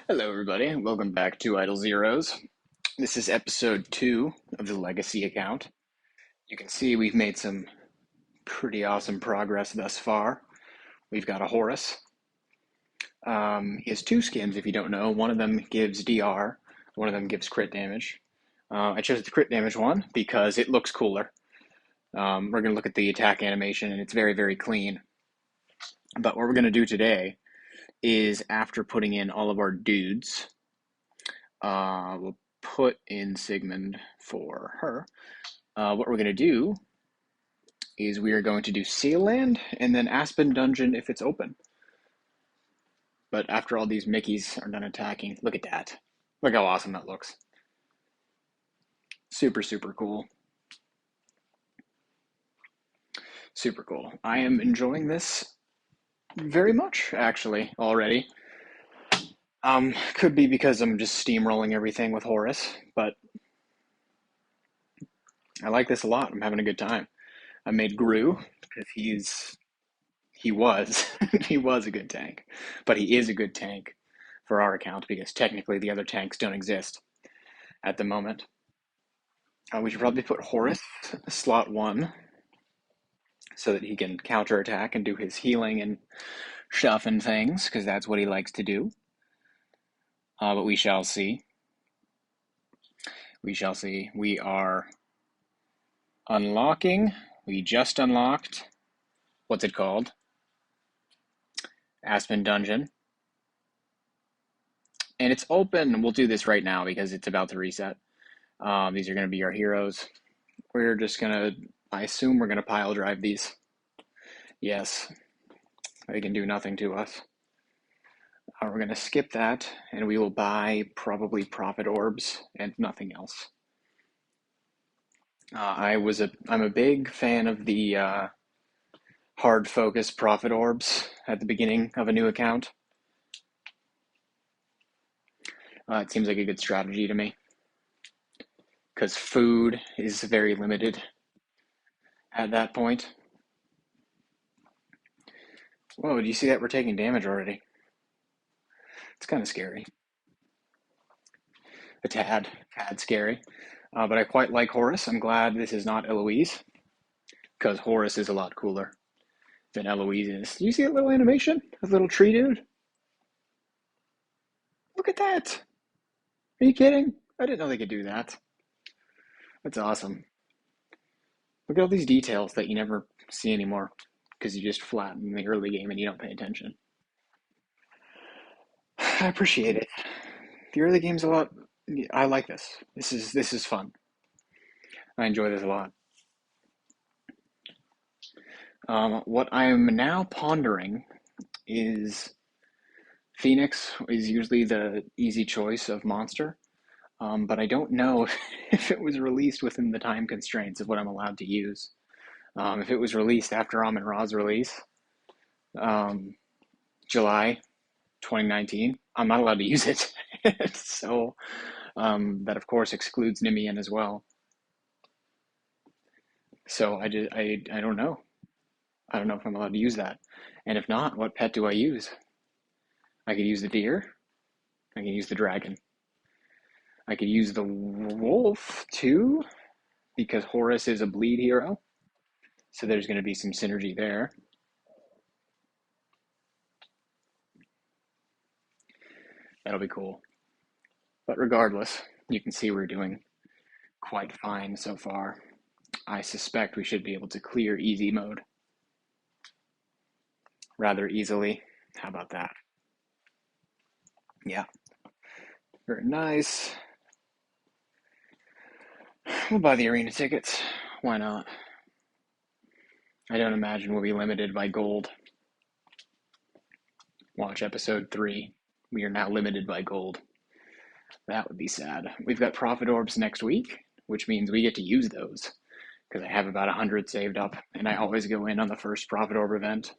Hello, everybody. Welcome back to Idle Zeros. This is episode 2 of the Legacy account. You can see we've made some pretty awesome progress thus far. We've got a Horus. He has 2 skins, if you don't know. One of them gives DR, one of them gives crit damage. I chose the crit damage one because it looks cooler. We're going to look at the attack animation, and it's very, very clean. But what we're going to do today is, after putting in all of our dudes, we'll put in Sigmund for her. What we're going to do is we are going to do Seal Land and then Aspen Dungeon if it's open. But after all these Mickeys are done attacking, look at that. Look how awesome that looks. Super, super cool. Super cool. I am enjoying this very much, actually, already. Could be because I'm just steamrolling everything with Horus, but I like this a lot. I'm having a good time. I made Gru because he was he was a good tank, but he is a good tank for our account because technically the other tanks don't exist at the moment. We should probably put Horus slot 1 so that he can counterattack and do his healing and stuff and things because that's what he likes to do. But we shall see. We shall see. We are unlocking. We just unlocked. What's it called? Aspen Dungeon. And it's open. We'll do this right now because it's about to reset. These are going to be our heroes. We're just going to, I assume we're going to pile drive these. Yes, they can do nothing to us. We're going to skip that, and we will buy probably profit orbs and nothing else. I'm a big fan of the hard focus profit orbs at the beginning of a new account. It seems like a good strategy to me because food is very limited at that point. Whoa, do you see that we're taking damage already? It's kind of scary. A tad scary. But I quite like Horus. I'm glad this is not Eloise, because Horus is a lot cooler than Eloise is. Do you see that little animation? That little tree dude? Look at that! Are you kidding? I didn't know they could do that. That's awesome. Look at all these details that you never see anymore, because you just flatten the early game and you don't pay attention. I appreciate it. The early game's a lot. I like this. This is fun. I enjoy this a lot. What I'm now pondering is Phoenix is usually the easy choice of monster, but I don't know if it was released within the time constraints of what I'm allowed to use. If it was released after Amun Ra's release, um, July 2019, I'm not allowed to use it. So that of course excludes Nimian as well. So I don't know. I don't know if I'm allowed to use that. And if not, what pet do I use? I could use the deer. I can use the dragon. I could use the wolf too, because Horus is a bleed hero. So there's going to be some synergy there. That'll be cool. But regardless, you can see we're doing quite fine so far. I suspect we should be able to clear easy mode rather easily. How about that? Yeah. Very nice. We'll buy the arena tickets. Why not? I don't imagine we'll be limited by gold. Watch episode 3. We are now limited by gold. That would be sad. We've got profit orbs next week, which means we get to use those because I have about 100 saved up, and I always go in on the first profit orb event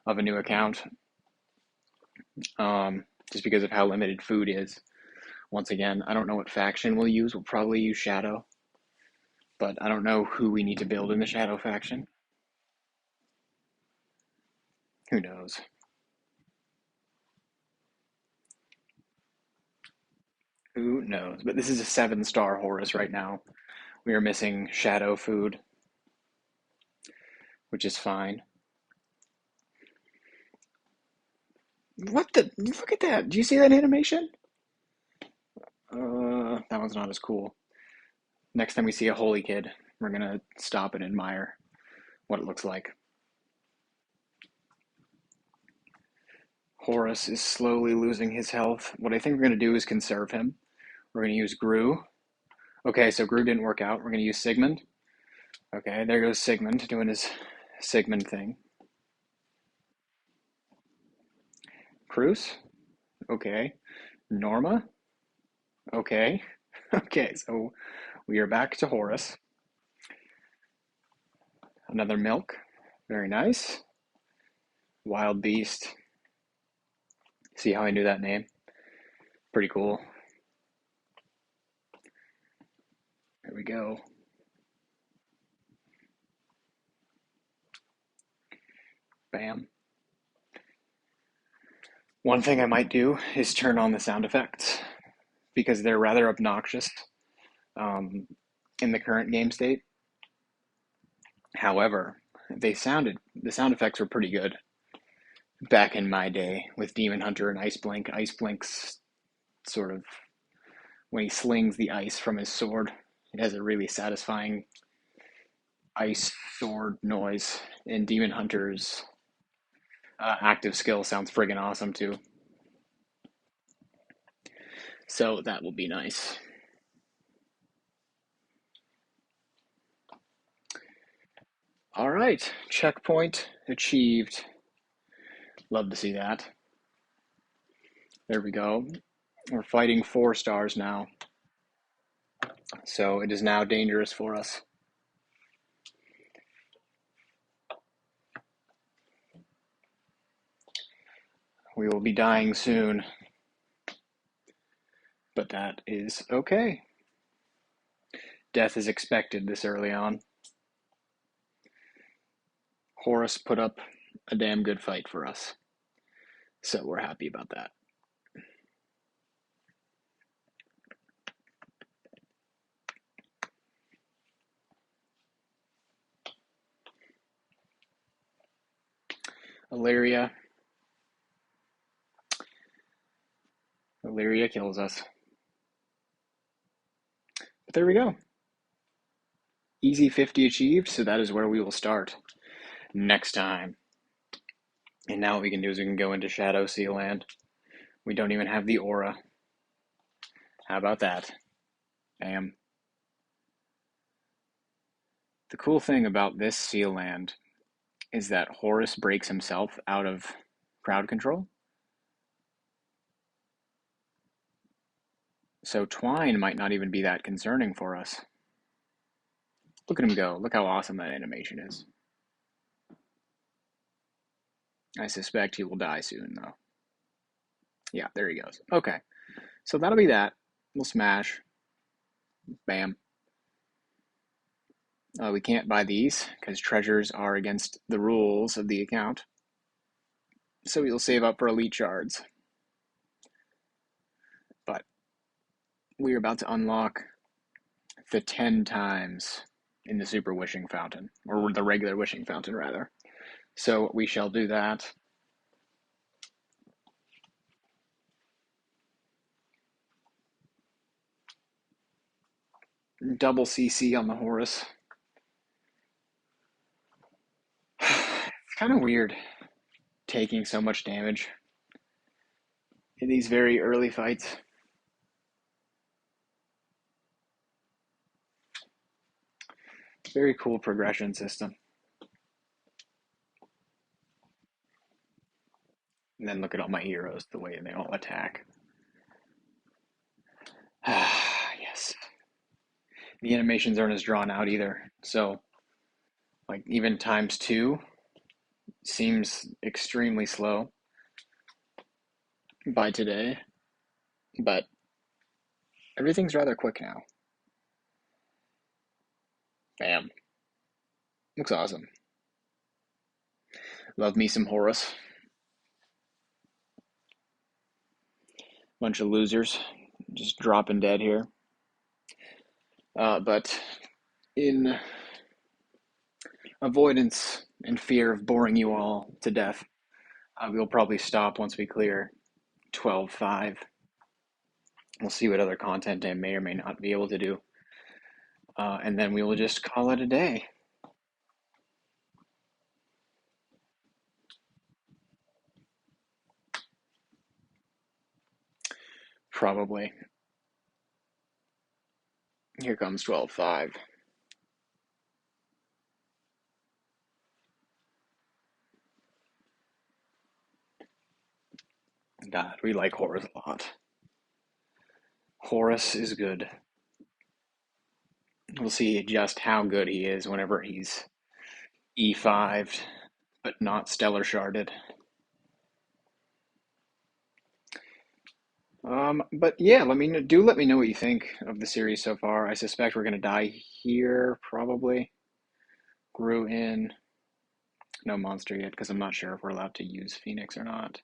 of a new account, just because of how limited food is. Once again, I don't know what faction we'll use. We'll probably use Shadow, but I don't know who we need to build in the Shadow faction. Who knows? knows? But this is a 7-star Horus right now. We are missing shadow food, which is fine. What the? Look at that. Do you see that animation? That one's not as cool. Next time we see a holy kid, we're going to stop and admire what it looks like. Horus is slowly losing his health. What I think we're going to do is conserve him. We're going to use Gru. Okay, so Gru didn't work out. We're going to use Sigmund. Okay, there goes Sigmund doing his Sigmund thing. Cruz. Okay. Norma. Okay. Okay, so we are back to Horus. Another milk. Very nice. Wild Beast. See how I knew that name? Pretty cool. There we go. Bam. One thing I might do is turn on the sound effects because they're rather obnoxious in the current game state. However, the sound effects were pretty good back in my day with Demon Hunter and Ice Blink. Ice Blink's sort of when he slings the ice from his sword, it has a really satisfying ice sword noise. And Demon Hunter's active skill sounds friggin' awesome too. So that will be nice. All right, checkpoint achieved. Love to see that. There we go. We're fighting 4 stars now. So it is now dangerous for us. We will be dying soon. But that is okay. Death is expected this early on. Horus put up a damn good fight for us. So we're happy about that. Illyria kills us. But there we go. Easy 50 achieved, so that is where we will start next time. And now what we can do is we can go into Shadow Sea Land. We don't even have the aura. How about that? Bam. The cool thing about this Sea Land is that Horus breaks himself out of crowd control. So Twine might not even be that concerning for us. Look at him go. Look how awesome that animation is. I suspect he will die soon, though. Yeah, there he goes. Okay, so that'll be that. We'll smash. Bam. We can't buy these because treasures are against the rules of the account. So we'll save up for elite shards. But we're about to unlock the 10 times in the super wishing fountain, or the regular wishing fountain rather. So we shall do that. Double CC on the Horus. It's kind of weird taking so much damage in these very early fights. Very cool progression system. And then look at all my heroes, the way they all attack. Yes. The animations aren't as drawn out either. So, like, even ×2 seems extremely slow by today. But everything's rather quick now. Bam. Looks awesome. Love me some Horus. Bunch of losers. just dropping dead here. But in avoidance and fear of boring you all to death, we'll probably stop once we clear 12.5. We'll see what other content I may or may not be able to do. And then we will just call it a day. Probably. Here comes 12.5. God, we like Horus a lot. Horus is good. We'll see just how good he is whenever he's E5'd, but not Stellar Sharded. But yeah, let me know what you think of the series so far. I suspect we're gonna die here, probably. Grew in. No monster yet, because I'm not sure if we're allowed to use Phoenix or not.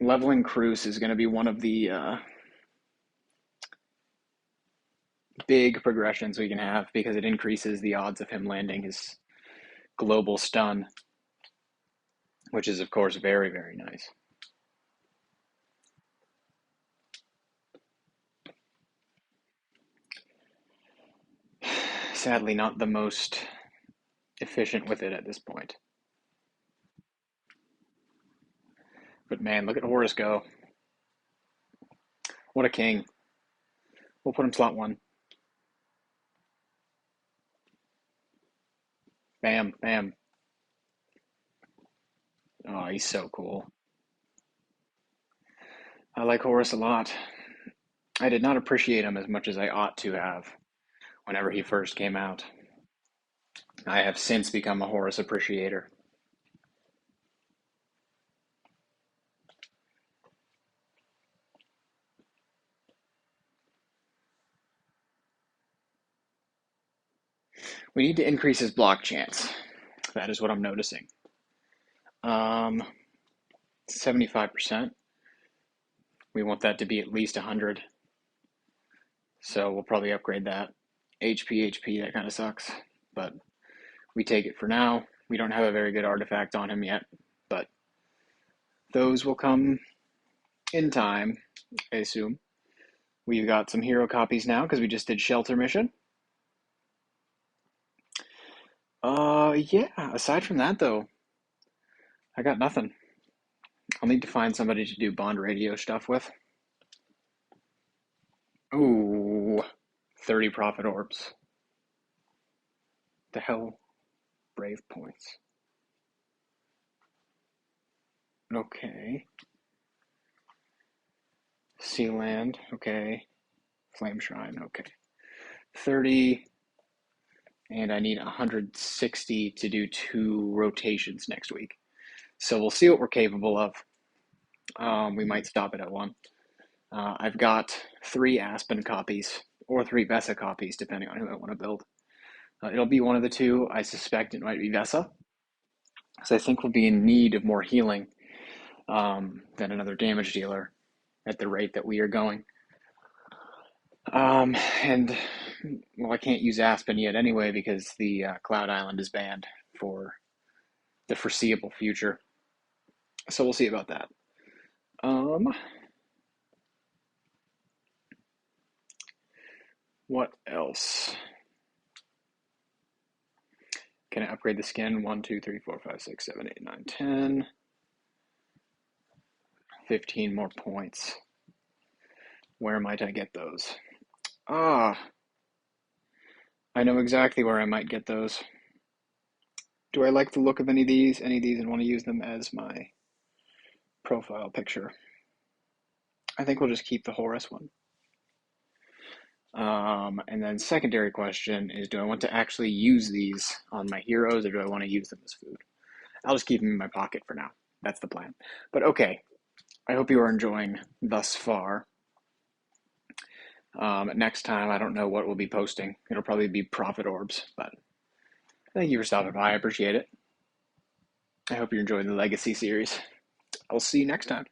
Leveling Cruz is going to be one of the big progressions we can have because it increases the odds of him landing his global stun, which is, of course, very, very nice. Sadly, not the most efficient with it at this point. But man, look at Horus go. What a king. We'll put him slot 1. Bam, bam. Oh, he's so cool. I like Horus a lot. I did not appreciate him as much as I ought to have whenever he first came out. I have since become a Horus appreciator. We need to increase his block chance. That is what I'm noticing. 75%. We want that to be at least 100. So we'll probably upgrade that. HP, that kind of sucks. But we take it for now. We don't have a very good artifact on him yet. But those will come in time, I assume. We've got some hero copies now because we just did Shelter Mission. Yeah, aside from that though, I got nothing. I'll need to find somebody to do bond radio stuff with. Ooh, 30 profit orbs. The hell? Brave points. Okay. Sealand, okay. Flame Shrine, okay. 30, and I need 160 to do 2 rotations next week. So we'll see what we're capable of. We might stop it at 1. I've got 3 Aspen copies, or 3 Vesa copies, depending on who I want to build. It'll be one of the 2. I suspect it might be Vesa, because I think we'll be in need of more healing than another damage dealer at the rate that we are going. And, well, I can't use Aspen yet anyway because the Cloud Island is banned for the foreseeable future. So we'll see about that. What else? Can I upgrade the skin? 1, 2, 3, 4, 5, 6, 7, 8, 9, 10. 15 more points. Where might I get those? I know exactly where I might get those. Do I like the look of any of these and want to use them as my profile picture? I think we'll just keep the Horus one. And then secondary question is, do I want to actually use these on my heroes or do I want to use them as food? I'll just keep them in my pocket for now. That's the plan. But okay, I hope you are enjoying thus far. Next time, I don't know what we'll be posting. It'll probably be profit orbs, but thank you for stopping by. I appreciate it. I hope you're enjoying the Legacy series. I'll see you next time.